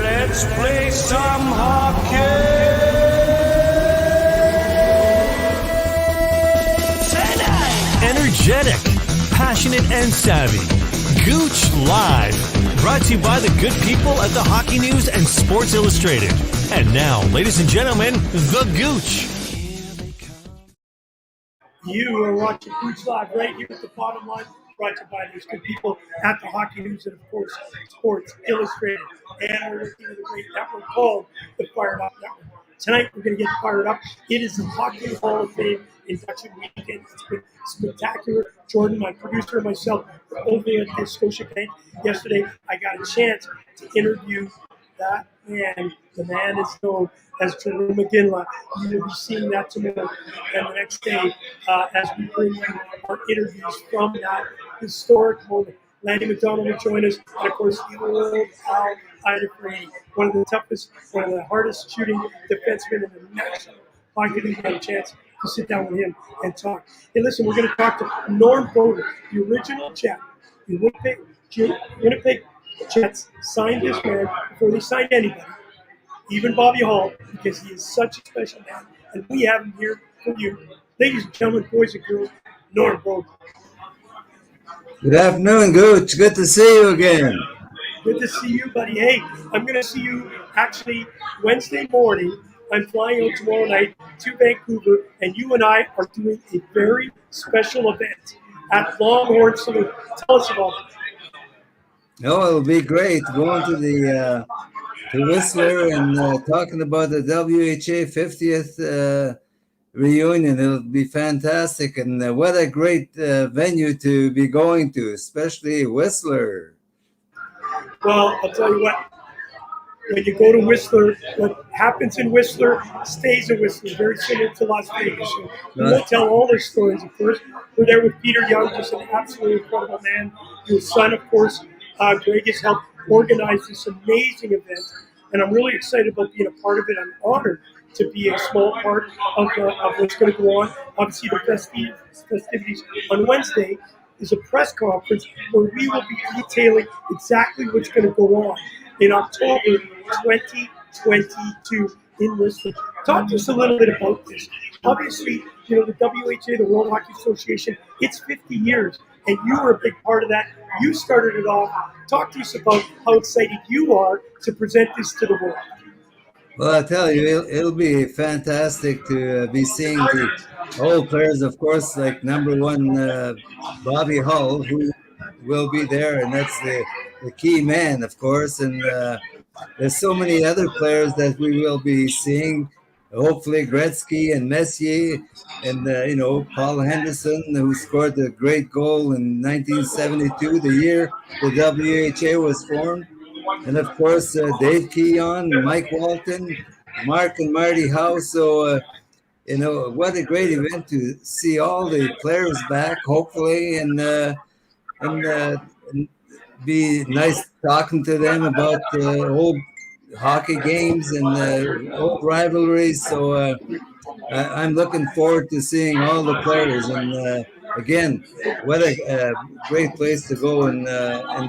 Let's play some hockey! Tonight! Energetic, passionate, and savvy. Gouche Live. Brought to you by the good people at the Hockey News and Sports Illustrated. And now, ladies and gentlemen, the Gouche. You are watching Gouche Live right here at the bottom line, brought to you by these good people at the Hockey News and, of course, Sports Illustrated. And we're looking at a great network called the Fired Up Network. Tonight, we're going to get fired up. It is the Hockey Hall of Fame induction weekend. It's been spectacular. Jordan, my producer, and myself were over at the Scotia Bank yesterday. I got a chance to interview that man. The man is known as Jerome McGinley. You will be seeing that tomorrow and the next day as we bring you our interviews from that historic moment. Lanny McDonald will join us, and of course, the old Al Idaferini, one of the toughest, one of the hardest shooting defensemen in the National Hockey League. Had a chance to sit down with him and talk. Hey, listen, we're going to talk to Norm Beaudin, the original Jet. The Winnipeg Jets signed this man before they signed anybody, even Bobby Hull, because he is such a special man. And we have him here for you. Ladies and gentlemen, boys and girls, Norm Beaudin. Good afternoon, Gouche. Good to see you again. Good to see you, buddy. Hey, I'm going to see you actually Wednesday morning. I'm flying out tomorrow night to Vancouver, and you and I are doing a very special event at Longhorn Saloon. Tell us about it. Oh, it'll be great going to the to Whistler and talking about the WHA 50th reunion. It'll be fantastic, and what a great venue to be going to, especially Whistler. Well, I'll tell you what. When you go to Whistler, what happens in Whistler stays in Whistler, very similar to Las Vegas. So we won't tell all the stories, of course. We're there with Peter Young, just an absolutely incredible man. His son, of course, Greg, has helped organize this amazing event. And I'm really excited about being a part of it. I'm honored to be a small part of what's going to go on. Obviously, the festivities on Wednesday is a press conference where we will be detailing exactly what's going to go on in October 2022 in Whistler. Talk to us a little bit about this. Obviously, the WHA, the World Hockey Association, it's 50 years, and you were a big part of that. You started it off. Talk to us about how excited you are to present this to the world. Well, I tell you, it'll be fantastic to be seeing the old players, of course, like number one, Bobby Hull, who will be there, and that's the key man, of course. And there's so many other players that we will be seeing. Hopefully, Gretzky and Messier, and Paul Henderson, who scored the great goal in 1972, the year the WHA was formed. And of course, Dave Keon, Mike Walton, Mark and Marty Howe. So, what a great event to see all the players back, hopefully, and be nice talking to them about old hockey games and old rivalries. So I'm looking forward to seeing all the players. And again, what a great place to go and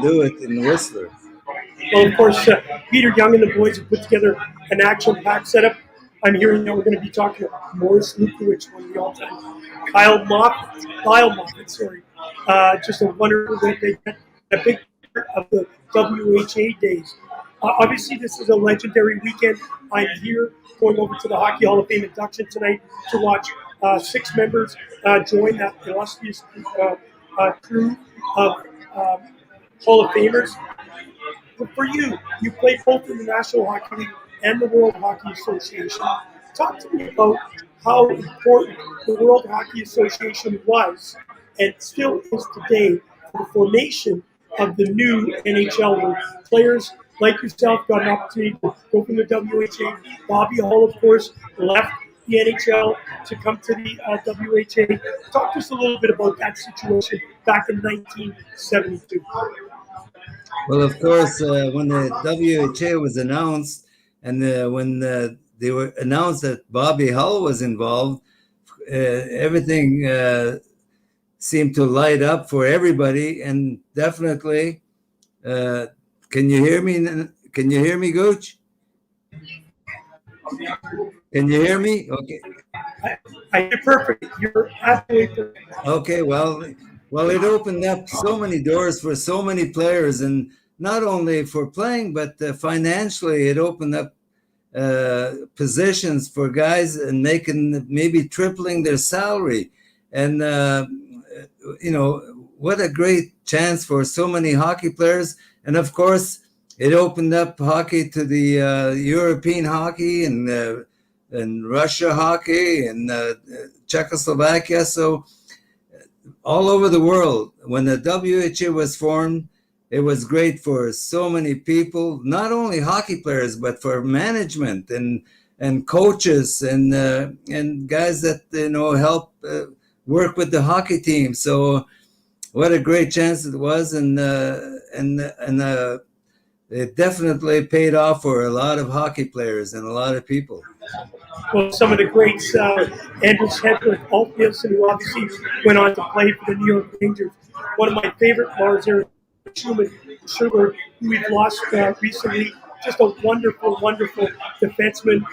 do it in Whistler. Well, of course, Peter Young and the boys have put together an action-packed setup. I'm hearing that we're going to be talking to Morris Lukowich, one of the all-time Kyle Moffat, just a wonderful big part of the WHA days. Obviously, this is a legendary weekend. I'm here going over to the Hockey Hall of Fame induction tonight to watch 6 members join that illustrious crew of Hall of Famers. But for you played both in the National Hockey League and the World Hockey Association. Talk to me about how important the World Hockey Association was and still is today for the formation of the new NHL, where players like yourself got an opportunity to go from the WHA. Bobby Hull, of course, left the NHL to come to the WHA. Talk to us a little bit about that situation back in 1972. Well, of course, when the WHA was announced, and when they were announced that Bobby Hull was involved, everything seemed to light up for everybody, and definitely Can you hear me? Can you hear me, Gooch? Can you hear me? Okay. I hear perfect. You're absolutely perfect. Okay. Well, it opened up so many doors for so many players, and not only for playing, but financially, it opened up positions for guys and making maybe tripling their salary. And, what a great chance for so many hockey players. And of course, it opened up hockey to the European hockey and Russia hockey and Czechoslovakia. So all over the world, when the WHA was formed, it was great for so many people, not only hockey players, but for management and coaches and guys that help work with the hockey team. So what a great chance it was, and it definitely paid off for a lot of hockey players and a lot of people. Well, some of the greats, Andrews Hedrick, Alt Nielsen, who obviously went on to play for the New York Rangers. One of my favorite players there, Schumann Sugar, who we've lost recently. Just a wonderful, wonderful defenseman.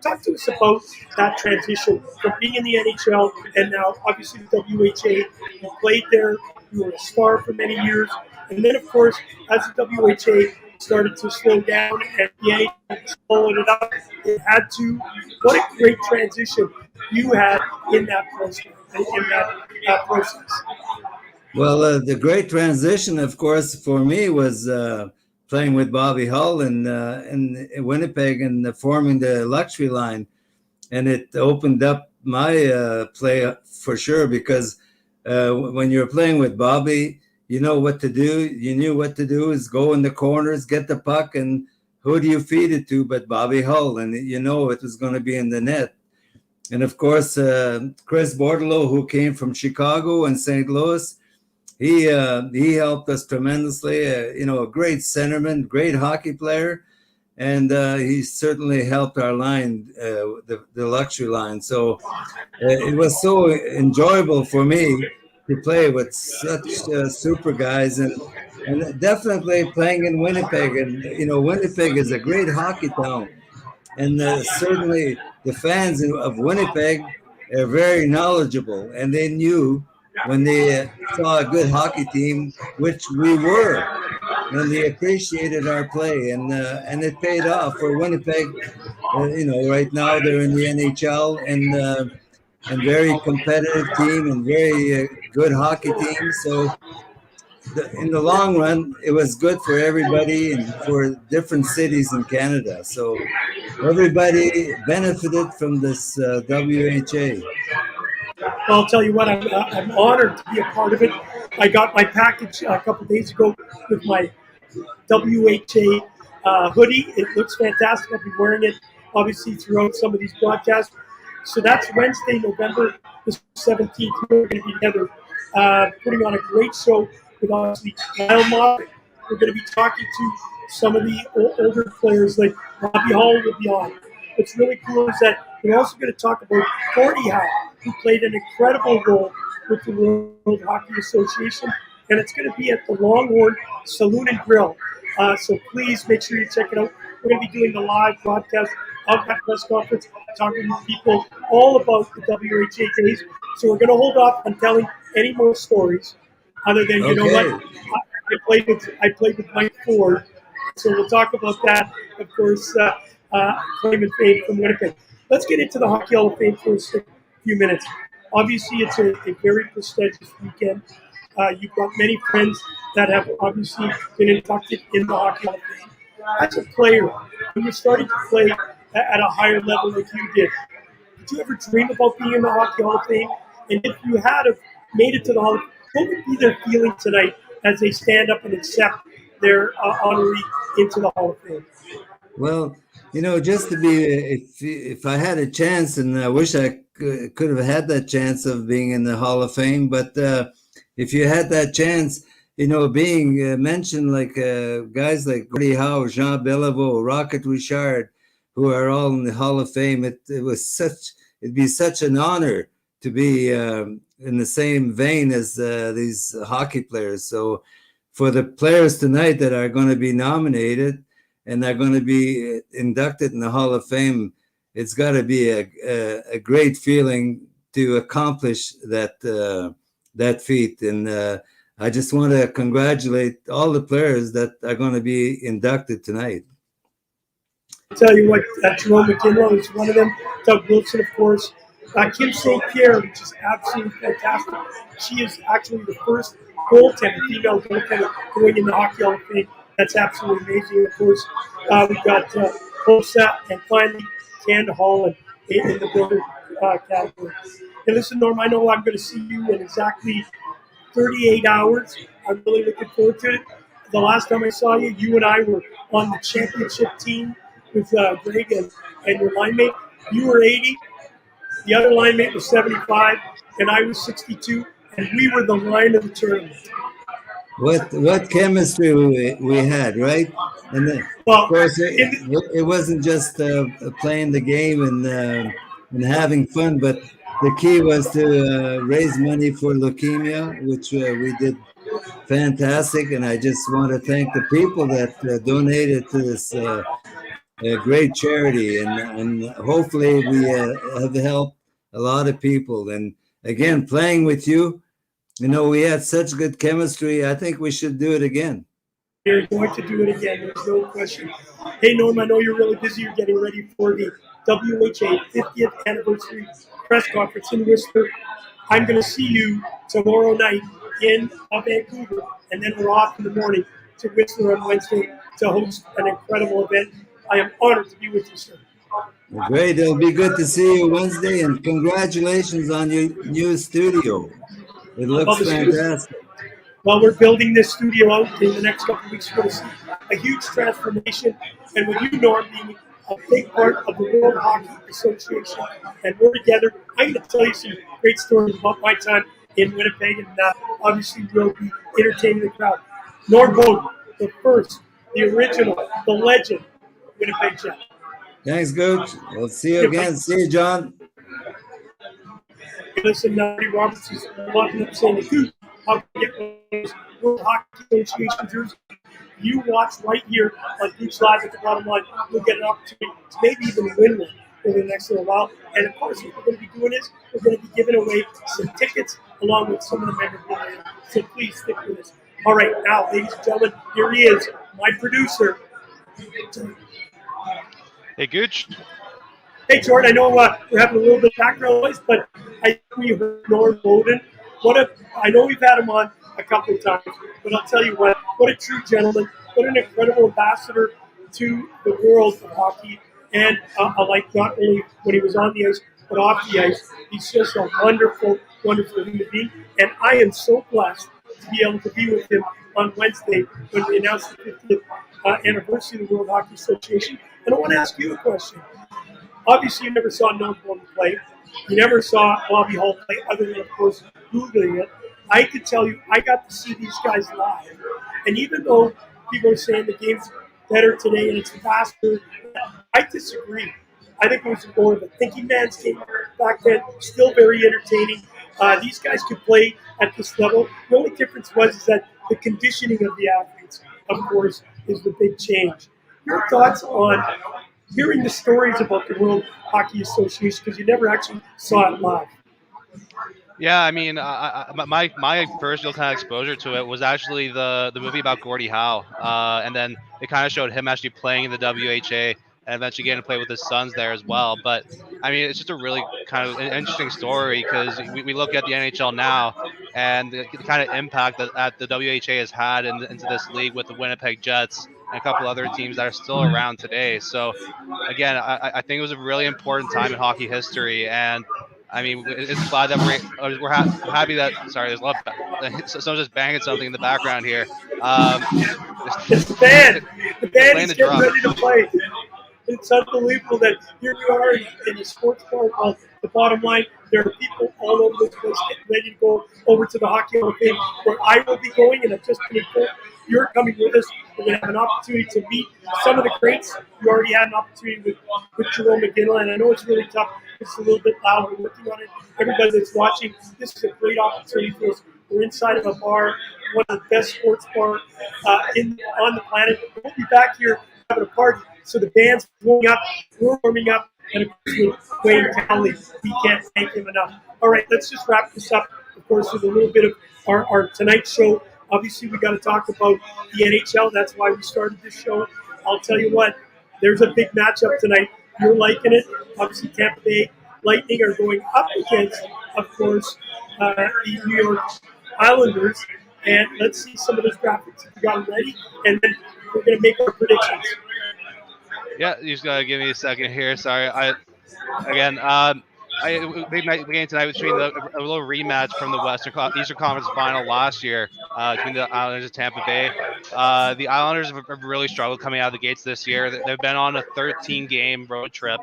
Talk to us about that transition from being in the NHL and now obviously the WHA. You played there, you were a star for many years. And then, of course, as the WHA started to slow down and the NHL followed it up, it had to. What a great transition you had in that process. Well, the great transition, of course, for me was playing with Bobby Hull in Winnipeg and forming the luxury line. And it opened up my play for sure, because when you're playing with Bobby, you know what to do. You knew what to do is go in the corners, get the puck, and who do you feed it to but Bobby Hull? And you know it was going to be in the net. And of course, Chris Bordelot, who came from Chicago and St. Louis, he helped us tremendously. A great centerman, great hockey player, and he certainly helped our line, the luxury line. So it was so enjoyable for me to play with such super guys, and definitely playing in Winnipeg. And Winnipeg is a great hockey town, and certainly the fans of Winnipeg are very knowledgeable, and they knew when they saw a good hockey team, which we were, and they appreciated our play, and it paid off for Winnipeg. Right now they're in the NHL and very competitive team and very good hockey team. So in the long run, it was good for everybody and for different cities in Canada. So everybody benefited from this WHA. Well, I'll tell you what, I'm honored to be a part of it. I got my package a couple of days ago with my WHA hoodie. It looks fantastic. I'll be wearing it, obviously, throughout some of these broadcasts. So that's Wednesday, November the 17th. We're going to be together putting on a great show with, obviously, Lyle Moffat. We're going to be talking to some of the older players, like Bobby Hall will be on. What's really cool is that we're also going to talk about Gordie Howe, who played an incredible role with the World Hockey Association, and it's going to be at the Longhorn Saloon and Grill. So please make sure you check it out. We're going to be doing the live broadcast of that press conference, talking to people all about the WHA days. So we're going to hold off on telling any more stories, other than, you know what, I played with Mike Ford. So we'll talk about that, of course, claim and fame from Winnipeg. Let's get into the Hockey Hall of Fame for a few minutes. Obviously, it's a very prestigious weekend. You've got many friends that have obviously been inducted in the Hockey Hall of Fame. As a player, when you started to play at a higher level like you did you ever dream about being in the Hockey Hall of Fame? And if you had have made it to the Hall of Fame, what would be their feeling tonight as they stand up and accept their honoree into the Hall of Fame? Well, just to be, if I had a chance, and I wish I could have had that chance of being in the Hall of Fame, but if you had that chance, being mentioned like guys like Gordie Howe, Jean Beliveau, Rocket Richard, who are all in the Hall of Fame, it'd be such an honor to be in the same vein as these hockey players. So for the players tonight that are going to be nominated and are going to be inducted in the Hall of Fame, it's got to be a great feeling to accomplish that feat. And I just want to congratulate all the players that are going to be inducted tonight. I'll tell you what, Jerome McGinley is one of them. Doug Wilson, of course. Kim St. Pierre, which is absolutely fantastic. She is actually the first goaltender, female goaltender, going in the Hockey Hall of Fame. That's absolutely amazing. Of course, we've got Hossa and finally Canada Hall in the builder category. Hey, listen, Norm, I know I'm going to see you in exactly 38 hours. I'm really looking forward to it. The last time I saw you, you and I were on the championship team with Greg and your line mate. You were 80. The other line mate was 75, and I was 62, and we were the line of the tournament. What chemistry we had, right? And then, Well, of course, it wasn't just playing the game and having fun, but the key was to raise money for leukemia, which we did fantastic. And I just want to thank the people that donated to this great charity, and hopefully we have helped a lot of people. And again, playing with you, we had such good chemistry. I think we should do it again. We're going to do it again. There's no question. Hey, Norm, I know you're really busy. You're getting ready for the WHA 50th anniversary press conference in Whistler. I'm going to see you tomorrow night in Vancouver, and then we're off in the morning to Whistler on Wednesday to host an incredible event. I am honored to be with you, sir. Great. It'll be good to see you Wednesday, and congratulations on your new studio. It looks fantastic. Well, we're building this studio out in the next couple of weeks. We're going to see a huge transformation. And with you, Norm, being a big part of the World Hockey Association, and we're together, I'm going to tell you some great stories about my time in Winnipeg, and obviously we'll be entertaining the crowd. Norm Beaudin, the first, the original, the legend, Winnipeg Jet. Thanks, Gouche. We'll see you again. See you, John. Listen, Marty Roberts is walking up saying, "Dude, how can you get those World Hockey Association jerseys?" You watch right here on Gouche Live at the bottom line. You'll get an opportunity to maybe even win one over the next little while. And of course, what we're going to be doing is we're going to be giving away some tickets along with some of the memorabilia. So please stick with us. All right, now, ladies and gentlemen, here he is, my producer. Hey, Gouche. Hey, Jordan, I know we're having a little bit of background noise, but I think we heard Norm Beaudin. I know we've had him on a couple of times, but I'll tell you what a true gentleman, what an incredible ambassador to the world of hockey. And like not only when he was on the ice, but off the ice, he's just a wonderful, wonderful human being. And I am so blessed to be able to be with him on Wednesday when we announce the 50th anniversary of the World Hockey Association. And I want to ask you a question. Obviously, you never saw Norm Beaudin play. You never saw Bobby Hull play, other than, of course, Googling it. I could tell you, I got to see these guys live. And even though people are saying the game's better today and it's faster, I disagree. I think it was more of a thinking man's game back then, still very entertaining. These guys could play at this level. The only difference was that the conditioning of the athletes, of course, is the big change. Your thoughts on hearing the stories about the World Hockey Association, because you never actually saw it live? Yeah, I mean, my first real kind of exposure to it was actually the movie about Gordie Howe, and then it kind of showed him actually playing in the WHA and eventually getting to play with his sons there as well. But I mean, it's just a really kind of interesting story because we look at the NHL now and the kind of impact that the WHA has had into this league with the Winnipeg Jets and a couple other teams that are still around today. So again, I think it was a really important time in hockey history, and I mean, it's glad that we're happy that. Sorry, there's a lot. Someone's just banging something in the background here. It's the band. The band is getting drum. ready to play. It's unbelievable that here we are in a sports bar called The Bottom Line. There are people all over this place getting ready to go over to the Hockey Hall of Fame, where I will be going, and I've just been informed you're coming with us. We're going to have an opportunity to meet some of the greats. You already had an opportunity with Jerome McGinley, and I know it's really tough. It's a little bit loud. We're working on it. Everybody that's watching, this is a great opportunity for us We're inside of a bar, one of the best sports bars on the planet. We'll be back here having a party. So the band's warming up, we're warming up, and of course with Wayne Townley, we can't thank him enough. All right, let's just wrap this up, of course, with a little bit of our tonight's show. Obviously, we got to talk about the NHL. That's why we started this show. I'll tell you what, there's a big matchup tonight. You're liking it. Obviously, Tampa Bay Lightning are going up against, of course, the New York Islanders. And let's see some of those graphics. We got them ready, and then we're going to make our predictions. Yeah, you just gotta give me a second here. Sorry, big night game tonight between a little rematch from the Eastern Conference Final last year between the Islanders and Tampa Bay. The Islanders have really struggled coming out of the gates this year. They've been on a 13-game road trip,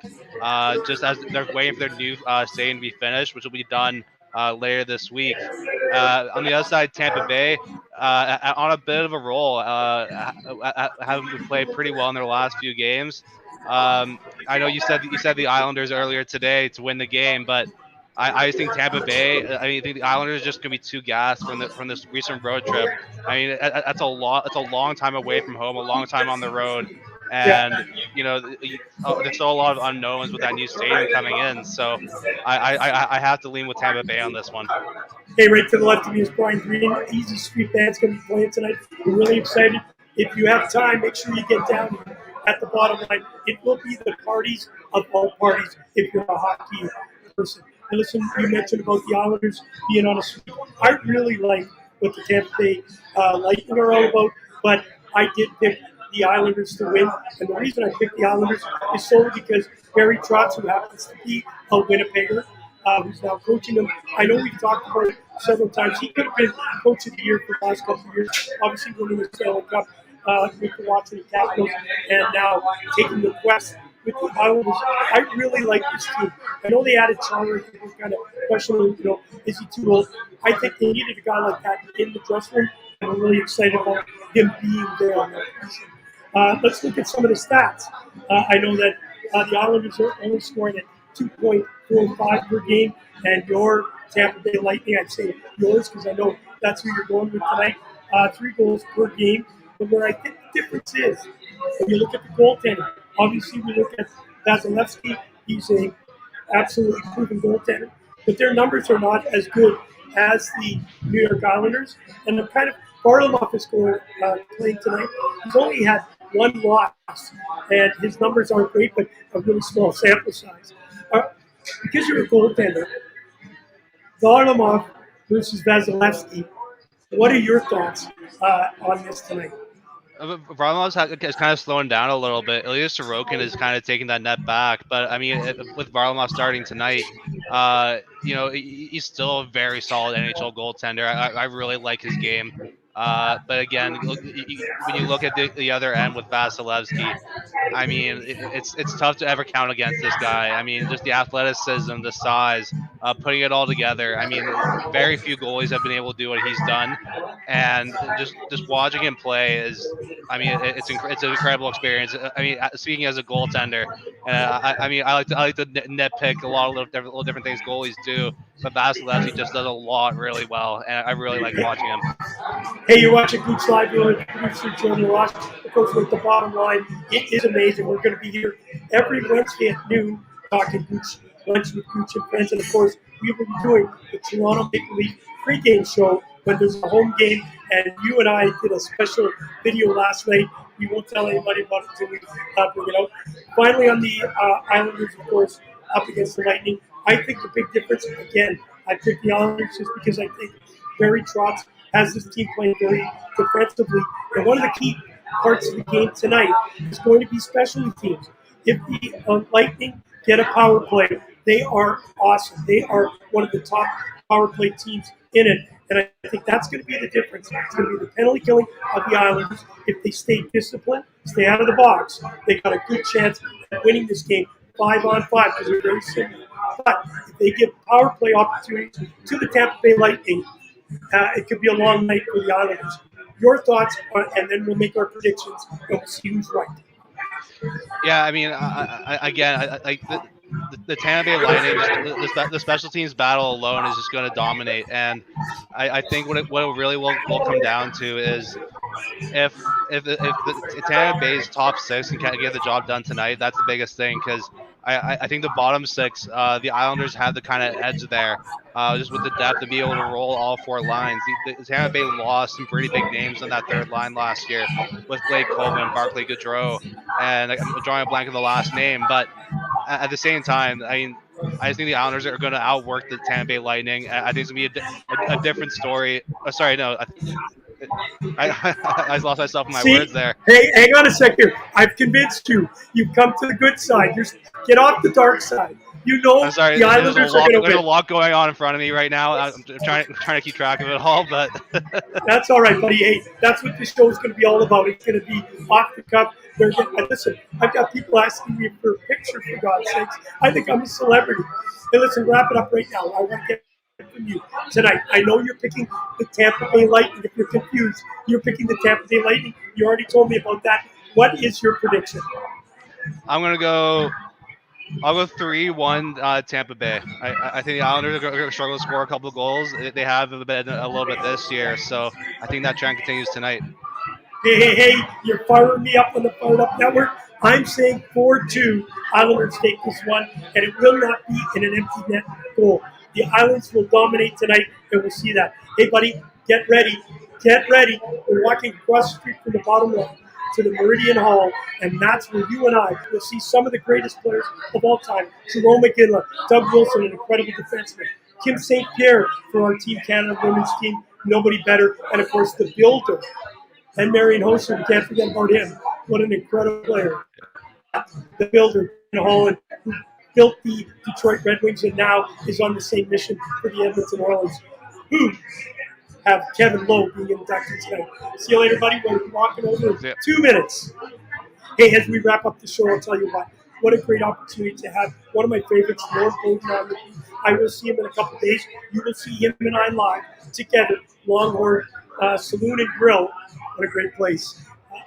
just as they're waiting for their new stadium to be finished, which will be done later this week. On the other side, Tampa Bay on a bit of a roll, having played pretty well in their last few games. I know you said the Islanders earlier today to win the game, but I just think Tampa Bay. I think the Islanders are just going to be too gassed from this recent road trip. I mean, that's a lot. It's a long time away from home, a long time on the road, and there's still a lot of unknowns with that new stadium coming in. So I have to lean with Tampa Bay on this one. Hey, right to the left of me is Brian Green. Easy Street Band's going to be playing tonight. We're really excited. If you have time, make sure you get down here at the bottom line. It will be the parties of all parties if you're a hockey person. And listen, you mentioned about the Islanders being on a sweep. I really like what the Tampa Bay Lightning are all about, but I did pick the Islanders to win. And the reason I picked the Islanders is solely because Barry Trotz, who happens to be a Winnipegger, who's now coaching them. I know we've talked about it several times. He could have been coach of the year for the last couple of years, obviously winning the Stanley Cup with the Washington Capitals, and now taking the West with the Islanders. I really like this team. I know they added Chandler. People kind of questioning, is he too old? I think they needed a guy like that in the dressing room, and I'm really excited about him being there on that position. Let's look at some of the stats. I know that the Islanders are only scoring at 2.45 per game, and your Tampa Bay Lightning, I'd say yours because I know that's who you're going with tonight, 3 goals per game. But where I think the difference is, when you look at the goaltending, obviously we look at Vasilevsky, he's a absolutely proven goaltender, but their numbers are not as good as the New York Islanders. And the kind of Varlamov is playing tonight. He's only had 1 loss, and his numbers aren't great, but a really small sample size. Because you're a goaltender, Varlamov versus Vasilevsky, what are your thoughts on this tonight? Varlamov is kind of slowing down a little bit. Ilya Sorokin is kind of taking that net back, but I mean, with Varlamov starting tonight, he's still a very solid NHL goaltender. I really like his game. But again, when you look at the other end with Vasilevsky, I mean, it's tough to ever count against this guy. I mean, just the athleticism, the size, putting it all together. I mean, very few goalies have been able to do what he's done, and just watching him play is, I mean, it's an incredible experience. I mean, speaking as a goaltender, I like to nitpick a lot of little different things goalies do, but Vasilevsky just does a lot really well, and I really like watching him. Hey, you're watching Gouche Live. You're with producer Jordan Ross. Of course, with the bottom line, it is amazing. We're going to be here every Wednesday at noon talking Gouche, lunch with Gouche and friends. And of course, we will be doing the Toronto Maple Leaf pregame show when there's a home game. And you and I did a special video last night. We won't tell anybody about it until we bring it out. Finally, on the Islanders, of course, up against the Lightning. I think the big difference, again, I picked the Islanders just because I think Barry Trotz has this team playing very defensively. And one of the key parts of the game tonight is going to be specialty teams. If the Lightning get a power play, they are awesome. They are one of the top power play teams in it. And I think that's going to be the difference. It's going to be the penalty killing of the Islanders. If they stay disciplined, stay out of the box, they got a good chance at winning this game 5-on-5 because they're very similar. But if they give power play opportunities to the Tampa Bay Lightning, it could be a long night for the Islanders. Your thoughts, and then we'll make our predictions and we'll see who's right. Yeah, I mean, the Tampa Bay Lightning, just the special teams battle alone is just going to dominate. And I think what it really will come down to is if the Tampa Bay's top six can kind of get the job done tonight, that's the biggest thing, because I think the bottom six, the Islanders have the kind of edge there, just with the depth to be able to roll all four lines. The Tampa Bay lost some pretty big names on that third line last year with Blake Coleman, Barclay Goodrow, and I'm drawing a blank on the last name. But at the same time, I mean, I just think the Islanders are going to outwork the Tampa Bay Lightning. I think it's going to be a different story. Sorry, no. I lost myself in my words there. Hey, hang on a sec here. I've convinced you. You've come to the good side. Get off the dark side. You know I'm sorry, the Islanders are going to win. There's a lot going on in front of me right now. I'm trying to keep track of it all, but that's all right, buddy. Hey, that's what this show is going to be all about. It's going to be off the cuff. Listen, I've got people asking me for a picture, for God's sakes. I think I'm a celebrity. Hey, listen, wrap it up right now. I want to get from you tonight. I know you're picking the Tampa Bay Lightning. If you're confused, you're picking the Tampa Bay Lightning. You already told me about that. What is your prediction? I'll go 3-1 Tampa Bay. I think the Islanders are going to struggle to score a couple of goals. They have a little bit this year, so I think that trend continues tonight. Hey, you're firing me up on the Fired Up Network. I'm saying 4-2. Islanders take this one, and it will not be in an empty net goal. The Islanders will dominate tonight, and we'll see that. Hey, buddy, get ready. Get ready. We're walking across the street from the bottom line to the Meridian Hall, and that's where you and I will see some of the greatest players of all time. Jerome McGinley, Doug Wilson, an incredible defenseman. Kim St. Pierre for our Team Canada women's team, nobody better. And, of course, the builder. And Marion Hoser, we can't forget about him. What an incredible player. The builder in Holland, who built the Detroit Red Wings and now is on the same mission for the Edmonton Oilers, who have Kevin Lowe being inducted tonight. See you later, buddy. We're walking over in 2 minutes. Hey, as we wrap up the show, I'll tell you what a great opportunity to have one of my favorites, Norm Beaudin, on with me. I will see him in a couple of days. You will see him and I live together, Longhorn Saloon and Grill. What a great place.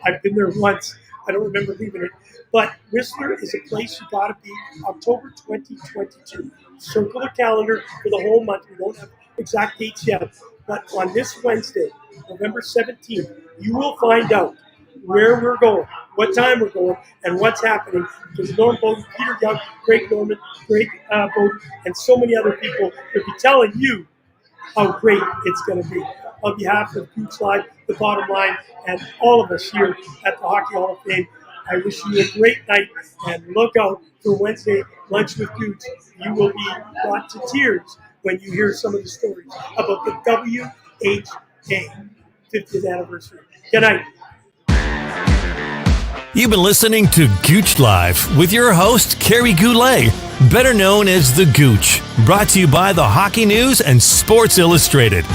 I've been there once. I don't remember leaving it. But Whistler is a place you got to be. October 2022. Circle the calendar for the whole month. We don't have exact dates yet. But on this Wednesday, November 17th, you will find out where we're going, what time we're going, and what's happening. Because Norm Beaudin, Peter Young, Greg Norman, Greg Beaudin, and so many other people will be telling you how great it's going to be. On behalf of Gouche Live, The Bottom Line, and all of us here at the Hockey Hall of Fame, I wish you a great night, and look out for Wednesday Lunch with Gouche. You will be brought to tears when you hear some of the stories about the WHA 50th anniversary. Good night. You've been listening to Gouche Live with your host, Kerry Goulet, better known as The Gouche, brought to you by the Hockey News and Sports Illustrated.